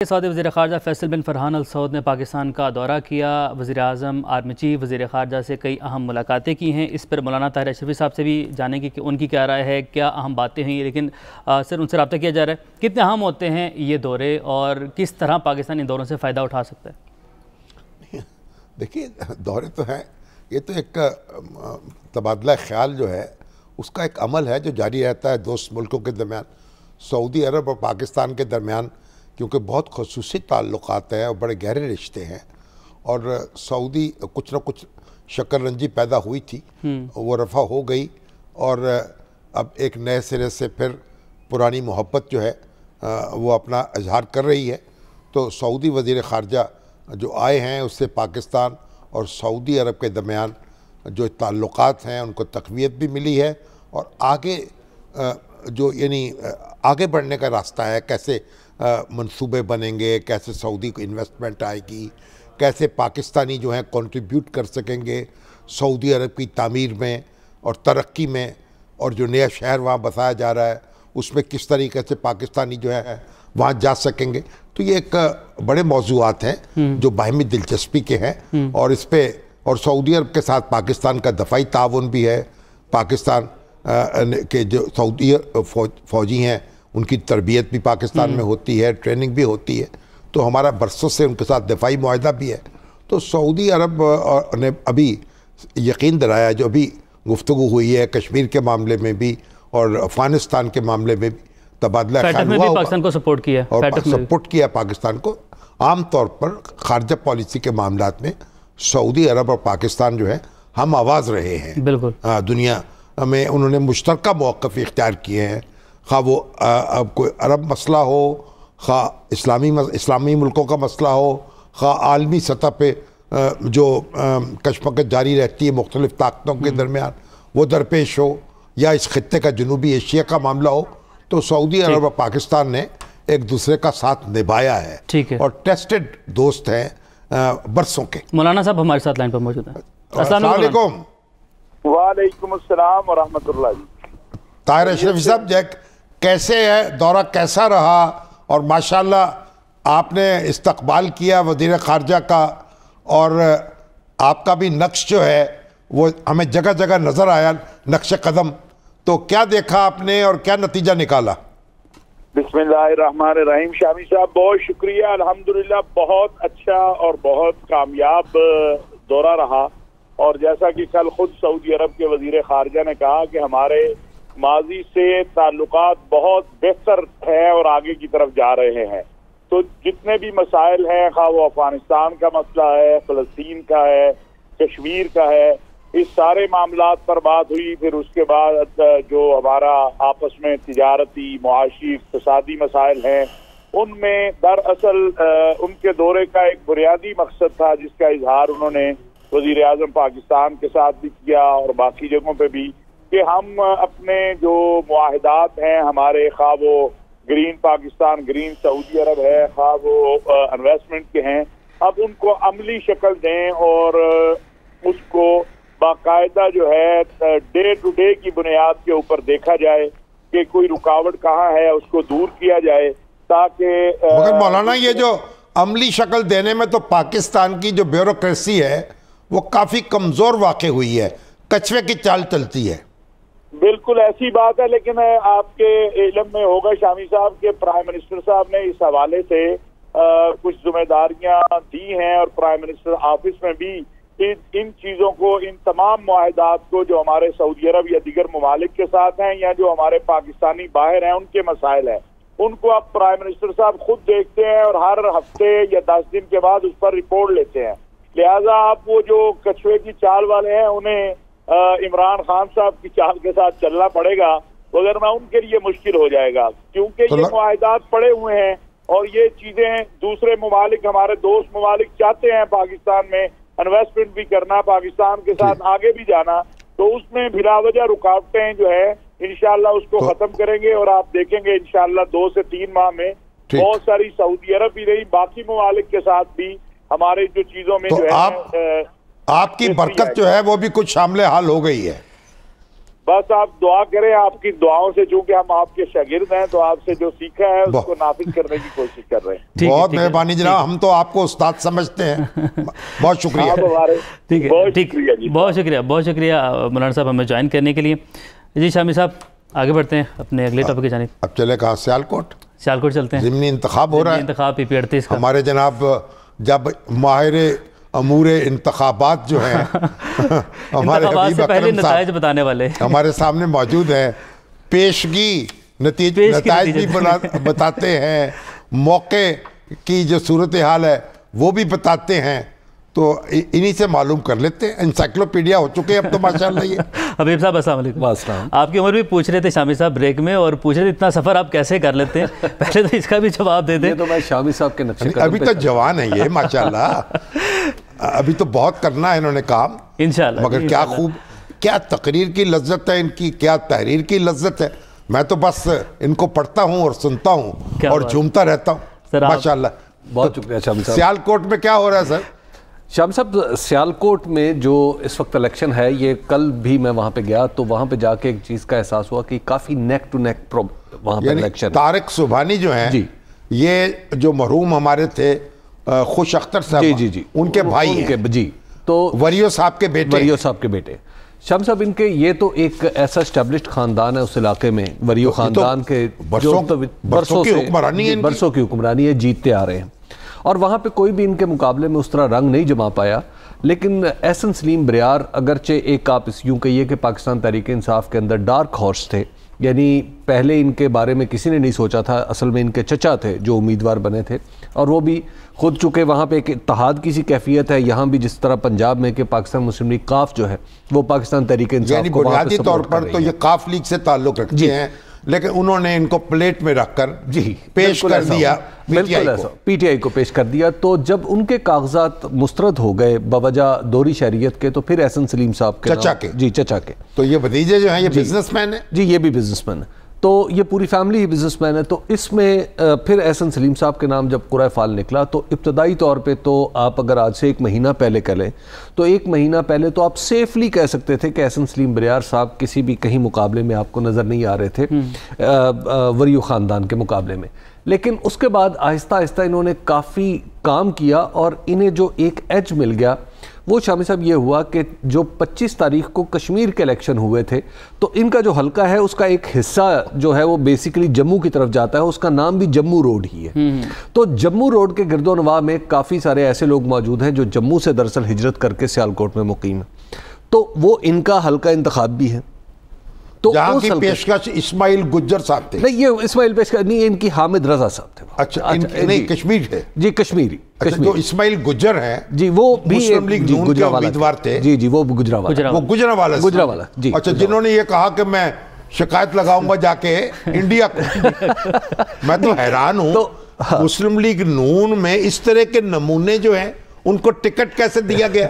سعودی وزیر خارجہ فیصل بن فرحان السعود نے پاکستان کا دورہ کیا۔ وزیر اعظم، آرمی چیف، وزیر خارجہ سے کئی اہم ملاقاتیں کی ہیں۔ اس پر مولانا طاہر اشرفی صاحب سے بھی جانیں گے کہ ان کی کیا رائے ہے، کیا اہم باتیں ہیں، لیکن سر ان سے رابطہ کیا جا رہا ہے، کتنے اہم ہوتے ہیں یہ دورے اور کس طرح پاکستان ان دوروں سے فائدہ اٹھا سکتا ہے؟ دیکھیے، دورے تو ہیں، یہ تو ایک تبادلہ خیال جو ہے اس کا ایک عمل ہے جو جاری رہتا ہے دوست ملکوں کے درمیان، سعودی عرب اور پاکستان کے درمیان، کیونکہ بہت خصوصی تعلقات ہیں اور بڑے گہرے رشتے ہیں، اور سعودی کچھ نہ کچھ شکل رنجی پیدا ہوئی تھی، وہ رفع ہو گئی، اور اب ایک نئے سرے سے پھر پرانی محبت جو ہے وہ اپنا اظہار کر رہی ہے۔ تو سعودی وزیر خارجہ جو آئے ہیں اس سے پاکستان اور سعودی عرب کے درمیان جو تعلقات ہیں ان کو تقویت بھی ملی ہے، اور آگے جو یعنی آگے بڑھنے کا راستہ ہے، کیسے منصوبے بنیں گے، کیسے سعودی کو انویسٹمنٹ آئے گی، کیسے پاکستانی جو ہیں کنٹریبیوٹ کر سکیں گے سعودی عرب کی تعمیر میں اور ترقی میں، اور جو نیا شہر وہاں بسایا جا رہا ہے اس میں کس طریقے سے پاکستانی جو ہے وہاں جا سکیں گے۔ تو یہ ایک بڑے موضوعات ہیں جو باہمی دلچسپی کے ہیں، اور اس پہ اور سعودی عرب کے ساتھ پاکستان کا دفاعی تعاون بھی ہے۔ پاکستان کے جو سعودی فوجی ہیں ان کی تربیت بھی پاکستان میں ہوتی ہے، ٹریننگ بھی ہوتی ہے، تو ہمارا برسوں سے ان کے ساتھ دفاعی معاہدہ بھی ہے۔ تو سعودی عرب نے ابھی یقین دلایا، جو ابھی گفتگو ہوئی ہے کشمیر کے معاملے میں بھی اور افغانستان کے معاملے میں بھی تبادلہ خیال ہوا، پاکستان کو سپورٹ کیا اور سپورٹ کیا پاکستان کو۔ عام طور پر خارجہ پالیسی کے معاملات میں سعودی عرب اور پاکستان جو ہے ہم آواز رہے ہیں، بالکل دنیا میں انہوں نے مشترکہ موقف اختیار کیے ہیں، خواہ وہ اب کوئی عرب مسئلہ ہو، خواہ اسلامی ملکوں کا مسئلہ ہو، خواہ عالمی سطح پہ جو کشمکش جاری رہتی ہے مختلف طاقتوں کے درمیان وہ درپیش ہو، یا اس خطے کا جنوبی ایشیا کا معاملہ ہو، تو سعودی عرب اور پاکستان نے ایک دوسرے کا ساتھ نبھایا ہے، اور ٹیسٹڈ دوست ہیں برسوں کے۔ مولانا صاحب ہمارے ساتھ لائن پر موجود ہیں۔ السلام علیکم۔ وعلیکم السلام ورحمۃ اللہ۔ طاہر اشرفی صاحب، کیسے ہے دورہ، کیسا رہا؟ اور ماشاءاللہ آپ نے استقبال کیا وزیر خارجہ کا، اور آپ کا بھی نقش جو ہے وہ ہمیں جگہ جگہ نظر آیا، نقش قدم، تو کیا دیکھا آپ نے اور کیا نتیجہ نکالا؟ بسم اللہ الرحمن الرحیم۔ شامی صاحب بہت شکریہ، الحمدللہ بہت اچھا اور بہت کامیاب دورہ رہا، اور جیسا کہ کل خود سعودی عرب کے وزیر خارجہ نے کہا کہ ہمارے ماضی سے تعلقات بہت بہتر ہیں اور آگے کی طرف جا رہے ہیں۔ تو جتنے بھی مسائل ہیں، خواہ وہ افغانستان کا مسئلہ ہے، فلسطین کا ہے، کشمیر کا ہے، اس سارے معاملات پر بات ہوئی۔ پھر اس کے بعد جو ہمارا آپس میں تجارتی، معاشی، اقتصادی مسائل ہیں، ان میں دراصل ان کے دورے کا ایک بنیادی مقصد تھا جس کا اظہار انہوں نے وزیر اعظم پاکستان کے ساتھ بھی کیا اور باقی جگہوں پہ بھی، کہ ہم اپنے جو معاہدات ہیں ہمارے، خواہ وہ گرین پاکستان، گرین سعودی عرب ہے، خواہ وہ انویسٹمنٹ کے ہیں، اب ان کو عملی شکل دیں اور اس کو باقاعدہ جو ہے ڈے ٹو ڈے کی بنیاد کے اوپر دیکھا جائے کہ کوئی رکاوٹ کہاں ہے، اس کو دور کیا جائے، تاکہ مگر مولانا یہ جو عملی شکل دینے میں تو پاکستان کی جو بیوروکریسی ہے وہ کافی کمزور واقع ہوئی ہے، کچھوے کی چال چلتی ہے۔ بالکل ایسی بات ہے، لیکن آپ کے علم میں ہوگا شامی صاحب کے پرائم منسٹر صاحب نے اس حوالے سے کچھ ذمہ داریاں دی ہیں، اور پرائم منسٹر آفس میں بھی ان چیزوں کو، ان تمام معاہدات کو جو ہمارے سعودی عرب یا دیگر ممالک کے ساتھ ہیں یا جو ہمارے پاکستانی باہر ہیں ان کے مسائل ہیں، ان کو اب پرائم منسٹر صاحب خود دیکھتے ہیں اور ہر ہفتے یا 10 دن کے بعد اس پر رپورٹ لیتے ہیں۔ لہٰذا آپ وہ جو کچھوے کی چال والے ہیں انہیں عمران خان صاحب کی چال کے ساتھ چلنا پڑے گا، وگرنہ ان کے لیے مشکل ہو جائے گا، کیونکہ یہ معاہدات پڑے ہوئے ہیں اور یہ چیزیں دوسرے ممالک، ہمارے دوست ممالک چاہتے ہیں پاکستان میں انویسٹمنٹ بھی کرنا، پاکستان کے ساتھ آگے بھی جانا، تو اس میں بلا وجہ رکاوٹیں جو ہے انشاءاللہ اس کو ختم کریں گے، اور آپ دیکھیں گے انشاءاللہ 2 سے 3 ماہ میں بہت ساری سعودی عرب بھی نہیں باقی ممالک کے ساتھ بھی ہمارے جو چیزوں میں جو ہے آپ کی برکت جو ہے وہ بھی کچھ شامل حال ہو گئی ہے۔ بس آپ دعا کریں، آپ کی دعاؤں سے، چونکہ ہم آپ کے شاگرد ہیں تو آپ سے جو سیکھا ہے اس کو نافذ کرنے کی کوشش کر رہے ہیں۔ بہت مہربانی جناب، ہم تو آپ کو استاد سمجھتے ہیں، بہت شکریہ۔ ٹھیک ہے، ٹھیک، بہت شکریہ، بہت شکریہ مولانا صاحب ہمیں جوائن کرنے کے لیے۔ جی شامی صاحب آگے بڑھتے ہیں اپنے اگلے ٹاپک کی جانب۔ اب چلے کہاں؟ سیالکوٹ چلتے ہیں، ضمنی انتخاب ہو رہا ہے، انتخاب پی پی 38 کا۔ ہمارے جناب جب ماہر امور انتخابات جو ہیں ہمارے انتخابات حبیب سے پہلے اکرم نتائج صاحب بتانے والے ہمارے سامنے موجود ہیں، پیشگی نتائج بھی بتاتے ہیں، موقع کی جو صورتحال ہے وہ بھی بتاتے ہیں، تو انہی سے معلوم کر لیتے ہیں۔ انسائکلوپیڈیا ہو چکے ہیں اب تو ماشاءاللہ یہ۔ حبیب صاحب السلام علیکم۔ آپ کی عمر بھی پوچھ رہے تھے شامی صاحب بریک میں، اور پوچھ رہے تھے اتنا سفر آپ کیسے کر لیتے ہیں، پہلے تو اس کا بھی جواب دے دیں۔ تو میں شامی صاحب کے نقشے قدم ابھی تو جوان ہے یہ ماشاءاللہ، ابھی تو بہت کرنا ہے انہوں نے کام انشاءاللہ، مگر کیا خوب، کیا تقریر کی لذت ہے ان کی، کیا تحریر کی لذت ہے۔ میں تو بس ان کو پڑھتا ہوں اور سنتا ہوں اور جھومتا رہتا ہوں ماشاءاللہ۔ بہت شکریہ شامی صاحب۔ سیالکوٹ میں کیا ہو رہا ہے سر؟ شامی صاحب سیالکوٹ میں جو اس وقت الیکشن ہے، یہ کل بھی میں وہاں پہ گیا تو وہاں پہ جا کے ایک چیز کا احساس ہوا کہ کافی نیک ٹو نیک وہاں پہ الیکشن۔ طارق سبحانی جو ہیں یہ جو مرحوم ہمارے تھے خوش اختر صاحب، جی ان کے بھائی ہیں، جی، تو وریو صاحب کے بیٹے، وریو صاحب کے بیٹے شام صاحب، ان کے یہ تو ایک ایسا اسٹیبلشڈ خاندان ہے اس علاقے میں، وریو خاندان کے برسوں کی حکمرانی ہے، برسوں کی حکمرانی ہے، جیتتے آ رہے ہیں، اور وہاں پہ کوئی بھی ان کے مقابلے میں اس طرح رنگ نہیں جما پایا۔ لیکن احسن سلیم بریار اگرچہ ایک آپ اس یوں کہیے کہ پاکستان تحریک انصاف کے اندر ڈارک ہارس تھے، یعنی پہلے ان کے بارے میں کسی نے نہیں سوچا تھا، اصل میں ان کے چچا تھے جو امیدوار بنے تھے، اور وہ بھی خود چکے وہاں پہ ایک اتحاد کی سی کیفیت ہے، یہاں بھی جس طرح پنجاب میں کہ پاکستان مسلم لیگ کاف جو ہے وہ پاکستان تحریک انصاف کو بنیادی طور پر تو یہ کاف لیگ سے تعلق رکھتے ہیں، لیکن انہوں نے ان کو پلیٹ میں رکھ کر پیش کر دیا، بالکل ایسا پی ٹی آئی کو پیش کر دیا۔ تو جب ان کے کاغذات مسترد ہو گئے بوجہ دوہری شہریت کے، تو پھر احسن سلیم صاحب کے چچا کے، تو یہ بھتیجے جو ہیں یہ بزنس مین ہیں، جی یہ بھی بزنس مین ہے، تو یہ پوری فیملی ہی بزنس مین ہے۔ تو اس میں پھر احسن سلیم صاحب کے نام جب قرعہ فال نکلا تو ابتدائی طور پہ تو آپ اگر آج سے 1 مہینہ پہلے کہہ لیں تو 1 مہینہ پہلے تو آپ سیفلی کہہ سکتے تھے کہ احسن سلیم بریار صاحب کسی بھی کہیں مقابلے میں آپ کو نظر نہیں آ رہے تھے وریو خاندان کے مقابلے میں۔ لیکن اس کے بعد آہستہ آہستہ انہوں نے کافی کام کیا، اور انہیں جو ایک ایج مل گیا وہ شامی صاحب یہ ہوا کہ جو 25 تاریخ کو کشمیر کے الیکشن ہوئے تھے تو ان کا جو حلقہ ہے اس کا ایک حصہ جو ہے وہ بیسیکلی جموں کی طرف جاتا ہے، اس کا نام بھی جموں روڈ ہی ہے۔ تو جموں روڈ کے گرد و نواح میں کافی سارے ایسے لوگ موجود ہیں جو جموں سے دراصل ہجرت کر کے سیالکوٹ میں مقیم ہیں، تو وہ ان کا حلقہ انتخاب بھی ہے۔ جہاں کی پیشکش اسماعیل گجر صاحب تھے، نہیں یہ اسماعیل پیشکش نہیں، ان کی حامد رضا صاحب تھے۔ اچھا نہیں کشمیر تھے، جی کشمیری، جو اسماعیل گجر ہیں جی وہ بھی مسلم لیگ نون کے امیدوار تھے، جی جی وہ گجرانوالہ، جی اچھا، جنہوں نے یہ کہا کہ میں شکایت لگاؤں گا جا کے انڈیا کو۔ میں تو حیران ہوں مسلم لیگ نون میں اس طرح کے نمونے جو ہیں ان کو ٹکٹ کیسے دیا گیا؟